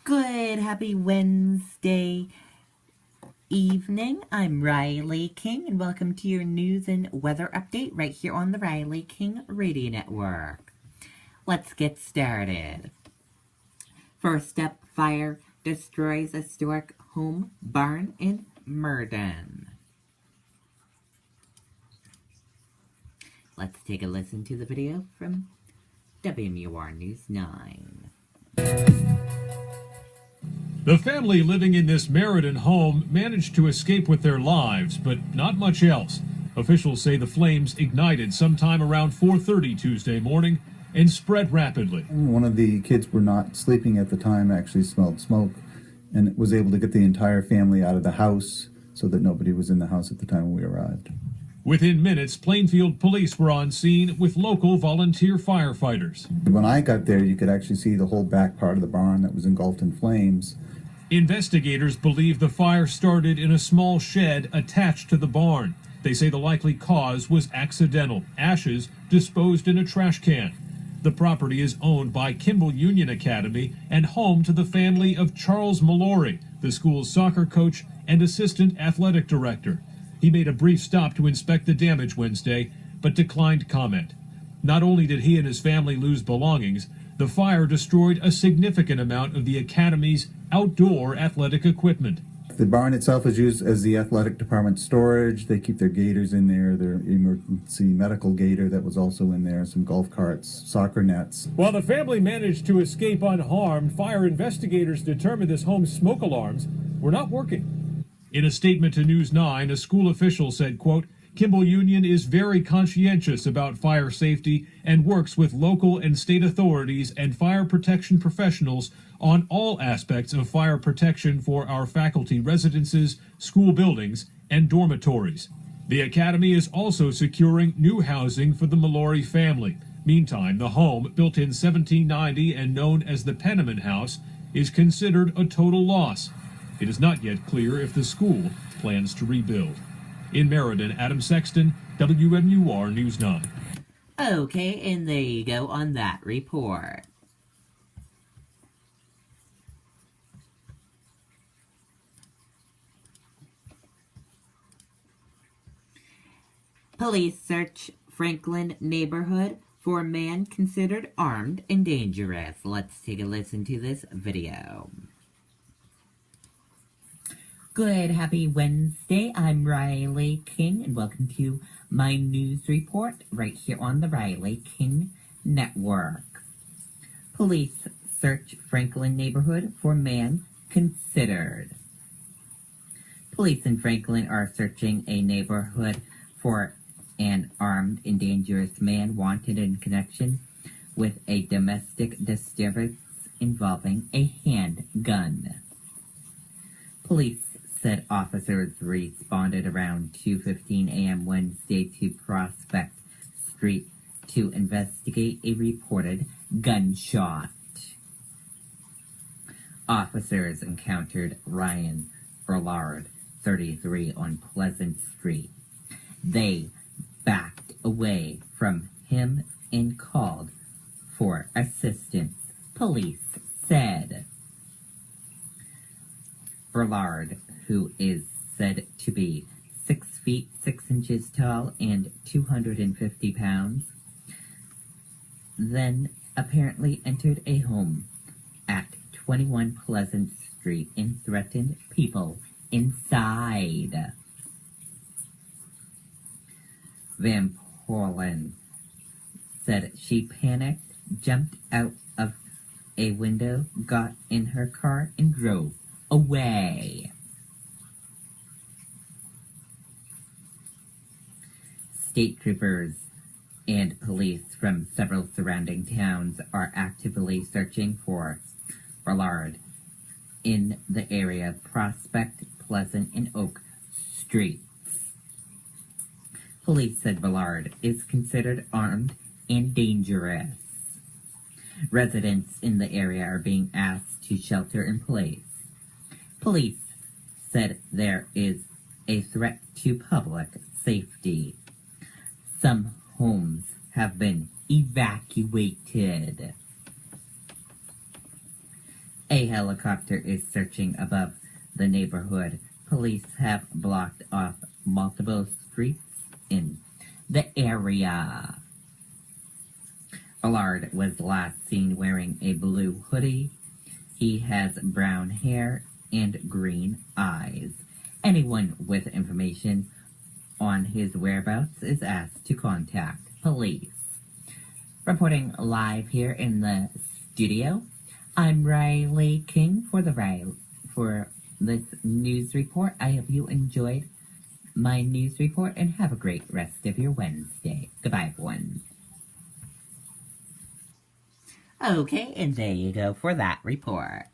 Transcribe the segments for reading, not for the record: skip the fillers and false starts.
Good, happy Wednesday evening. I'm Riley King, and welcome to your news and weather update right here on the Riley King Radio Network. Let's get started. First up, fire destroys historic home barn in Murden. Let's take a listen to the video from WMUR News 9. The family living in this Meriden home managed to escape with their lives, but not much else. Officials say the flames ignited sometime around 4:30 Tuesday morning and spread rapidly. One of the kids were not sleeping at the time, actually smelled smoke, and was able to get the entire family out of the house so that nobody was in the house at the time we arrived. Within minutes, Plainfield police were on scene with local volunteer firefighters. When I got there, you could actually see the whole back part of the barn that was engulfed in flames. Investigators believe the fire started in a small shed attached to the barn. They say the likely cause was accidental, ashes disposed in a trash can. The property is owned by Kimball Union Academy and home to the family of Charles Mallory, the school's soccer coach and assistant athletic director. He made a brief stop to inspect the damage Wednesday, but declined comment. Not only did he and his family lose belongings, the fire destroyed a significant amount of the academy's outdoor athletic equipment. The barn itself is used as the athletic department storage. They keep their gators in there, their emergency medical gator that was also in there, some golf carts, soccer nets. While the family managed to escape unharmed, fire investigators determined this home's smoke alarms were not working. In a statement to News 9, a school official said, quote, Kimball Union is very conscientious about fire safety and works with local and state authorities and fire protection professionals on all aspects of fire protection for our faculty residences, school buildings, and dormitories. The academy is also securing new housing for the Mallory family. Meantime, the home, built in 1790 and known as the Penniman House, is considered a total loss. It is not yet clear if the school plans to rebuild. In Meriden, Adam Sexton, WMUR News 9. Okay, and there you go on that report. Police search Franklin neighborhood for a man considered armed and dangerous. Let's take a listen to this video. Good, happy Wednesday. I'm Riley King, and welcome to my news report right here on the Riley King Network. Police search Franklin neighborhood for man considered. Police in Franklin are searching a neighborhood for an armed and dangerous man wanted in connection with a domestic disturbance involving a handgun. Police said officers responded around 2:15 a.m. Wednesday to Prospect Street to investigate a reported gunshot. Officers encountered Ryan Burlard, 33, on Pleasant Street. They backed away from him and called for assistance, police said. Burlard, who is said to be 6 feet 6 inches tall and 250 pounds, then apparently entered a home at 21 Pleasant Street and threatened people inside. Van Porlen said she panicked, jumped out of a window, got in her car, and drove away. State troopers and police from several surrounding towns are actively searching for Burlard in the area of Prospect, Pleasant, and Oak Streets. Police said Burlard is considered armed and dangerous. Residents in the area are being asked to shelter in place. Police said there is a threat to public safety. Some homes have been evacuated. A helicopter is searching above the neighborhood. Police have blocked off multiple streets in the area. Allard was last seen wearing a blue hoodie. He has brown hair and green eyes. Anyone with information on his whereabouts is asked to contact police. Reporting live here in the studio, I'm Riley King for this news report. I hope you enjoyed my news report and have a great rest of your Wednesday. Goodbye, everyone. Okay, and there you go for that report.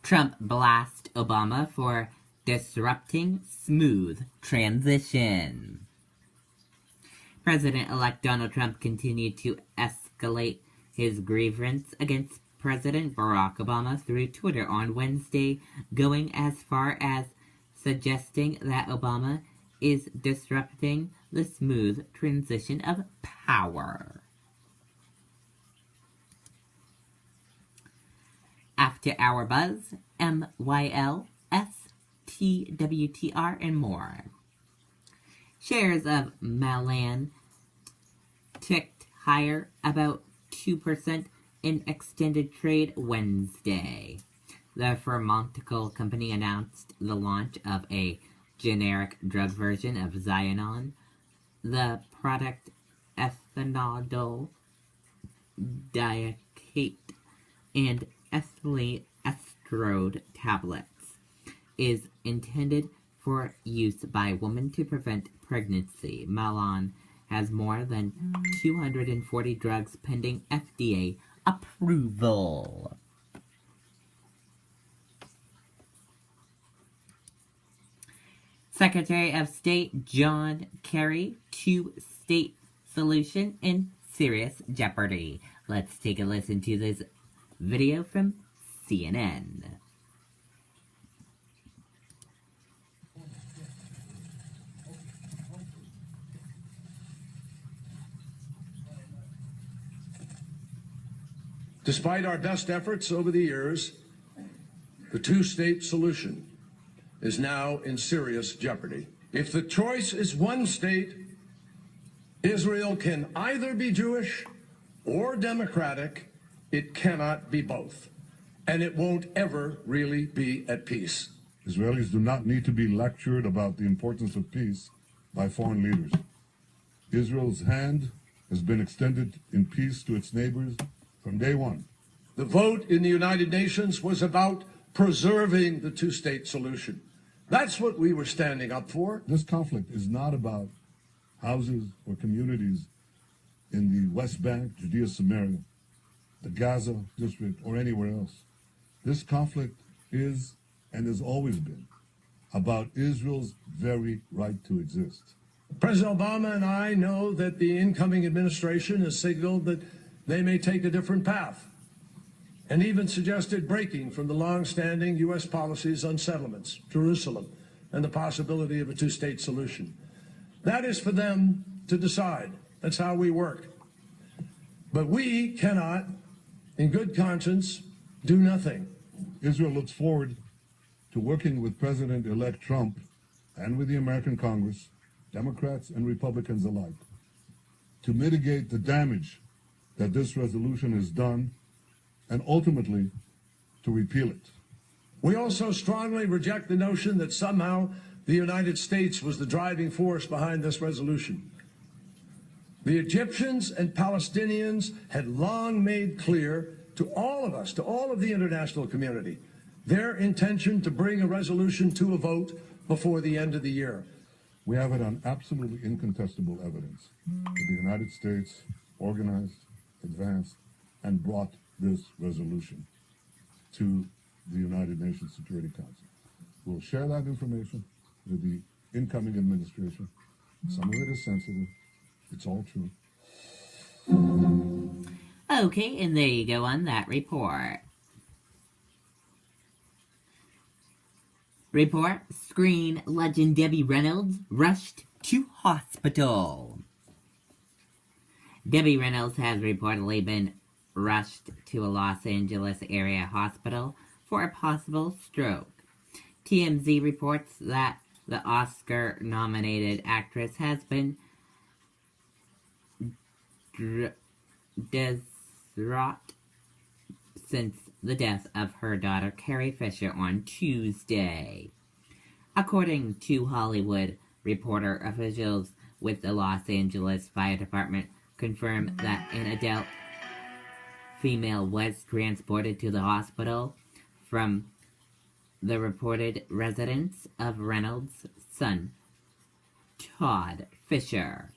Trump blasts Obama for disrupting smooth transition. President-elect Donald Trump continued to escalate his grievance against President Barack Obama through Twitter on Wednesday, going as far as suggesting that Obama is disrupting the smooth transition of power. After Hour Buzz, MYL, STWTR, and more. Shares of Malan ticked higher about 2% in extended trade Wednesday. The pharmaceutical company announced the launch of a generic drug version of Xenon. The product ethanol diacate and ethylene estrode tablets is intended for use by women to prevent pregnancy. Malan has more than 240 drugs pending FDA approval. Secretary of State John Kerry, two-state solution in serious jeopardy. Let's take a listen to this video from CNN. Despite our best efforts over the years, the two-state solution is now in serious jeopardy. If the choice is one state, Israel can either be Jewish or democratic. It cannot be both. And it won't ever really be at peace. Israelis do not need to be lectured about the importance of peace by foreign leaders. Israel's hand has been extended in peace to its neighbors from day one. The vote in the United Nations was about preserving the two-state solution. That's what we were standing up for. This conflict is not about houses or communities in the West Bank, Judea, Samaria, the Gaza district, or anywhere else. This conflict is, and has always been, about Israel's very right to exist. President Obama and I know that the incoming administration has signaled that they may take a different path, and even suggested breaking from the long-standing U.S. policies on settlements, Jerusalem, and the possibility of a two-state solution. That is for them to decide. That's how we work. But we cannot, in good conscience, do nothing. Israel looks forward to working with President-elect Trump and with the American Congress, Democrats and Republicans alike, to mitigate the damage that this resolution has done and ultimately to repeal it. We also strongly reject the notion that somehow the United States was the driving force behind this resolution. The Egyptians and Palestinians had long made clear to all of us, to all of the international community, their intention to bring a resolution to a vote before the end of the year. We have it on absolutely incontestable evidence that the United States organized, advanced, and brought this resolution to the United Nations Security Council. We'll share that information with the incoming administration. Some of it is sensitive. It's all true. Okay, and there you go on that report. Screen legend Debbie Reynolds rushed to hospital. Debbie Reynolds has reportedly been rushed to a Los Angeles area hospital for a possible stroke. TMZ reports that the Oscar-nominated actress has been distraught since the death of her daughter Carrie Fisher on Tuesday. According to Hollywood Reporter, officials with the Los Angeles Fire Department confirmed that an adult female was transported to the hospital from the reported residence of Reynolds' son, Todd Fisher.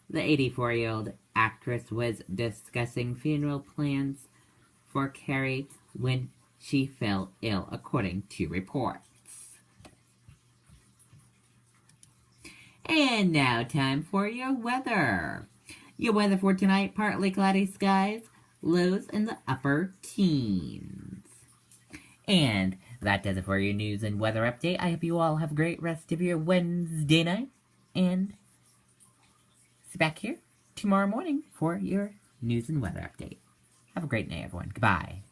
The 84-year-old actress was discussing funeral plans for Carrie when she fell ill, according to reports. And now time for your weather. Your weather for tonight, partly cloudy skies, lows in the upper teens. And that does it for your news and weather update. I hope you all have a great rest of your Wednesday night. And see back here tomorrow morning for your news and weather update. Have a great night, everyone. Goodbye.